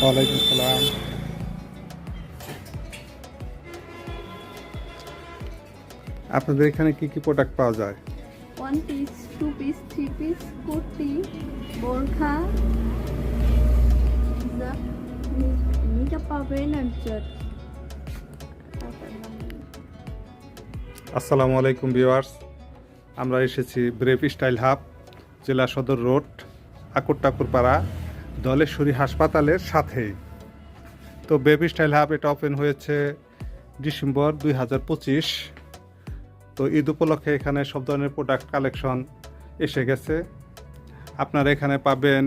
ওয়ালাইকুম সালাম। আপনাদের এখানে কি কি প্রোডাক্ট পাওয়া যায়? One piece, two piece, three piece, kurti, বোরখা, মেকআপ পাবেন আর আসসালামু আলাইকুম ভিউয়ার্স, আমরা এসেছি ব্রেভ স্টাইল হাব, জেলা সদর রোড, আকরটাকুরপাড়া, দলেশ্বরী হাসপাতালের সাথেই। তো ব্রেভ স্টাইল হাব এটা ওপেন হয়েছে ডিসেম্বর 2025। তো ঈদ উপলক্ষে এখানে সব ধরনের প্রোডাক্ট কালেকশন এসে গেছে। আপনারা এখানে পাবেন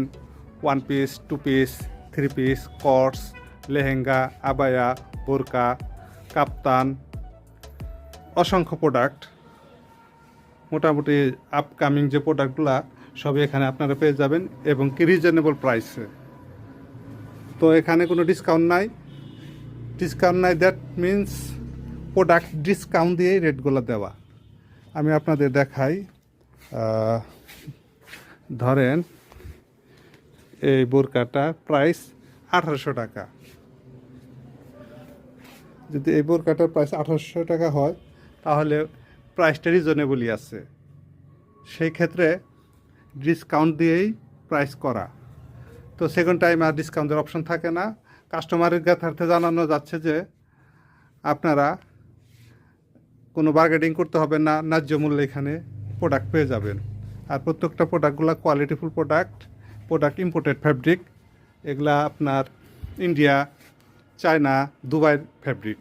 one piece, two piece, three piece, cuts, lehenga, আবায়া, বোরকা, কাপ্তান, অসংখ্য প্রোডাক্ট। মোটামুটি আপকামিং যে প্রোডাক্টগুলো সবই এখানে আপনারা পেয়ে যাবেন এবং কি রিজনেবল প্রাইসে। তো এখানে কোনো ডিসকাউন্ট নাই। দ্যাট মিন্স প্রোডাক্ট ডিসকাউন্ট দিয়েই রেটগুলো দেওয়া। আমি আপনাদের দেখাই। ধরেন এই বোরকাটা প্রাইস 1800 টাকা। যদি এই বোরকাটার প্রাইস 1800 টাকা হয় তাহলে প্রাইসটা রিজনেবলই আছে। সেই ক্ষেত্রে ডিসকাউন্ট দিয়েই প্রাইস করা। তো সেকেন্ড টাইম আর ডিসকাউন্টের অপশন থাকে না। কাস্টমারের জ্ঞাতার্থে জানানো যাচ্ছে যে আপনারা কোনো বার্গেনিং করতে হবে না, ন্যায্য মূল্যে এখানে প্রোডাক্ট পেয়ে যাবেন। আর প্রত্যেকটা প্রোডাক্টগুলো কোয়ালিটিফুল প্রোডাক্ট ইম্পোর্টেড ফ্যাব্রিক। এগুলা আপনার ইন্ডিয়া, চায়না, দুবাইয়ের ফ্যাব্রিক।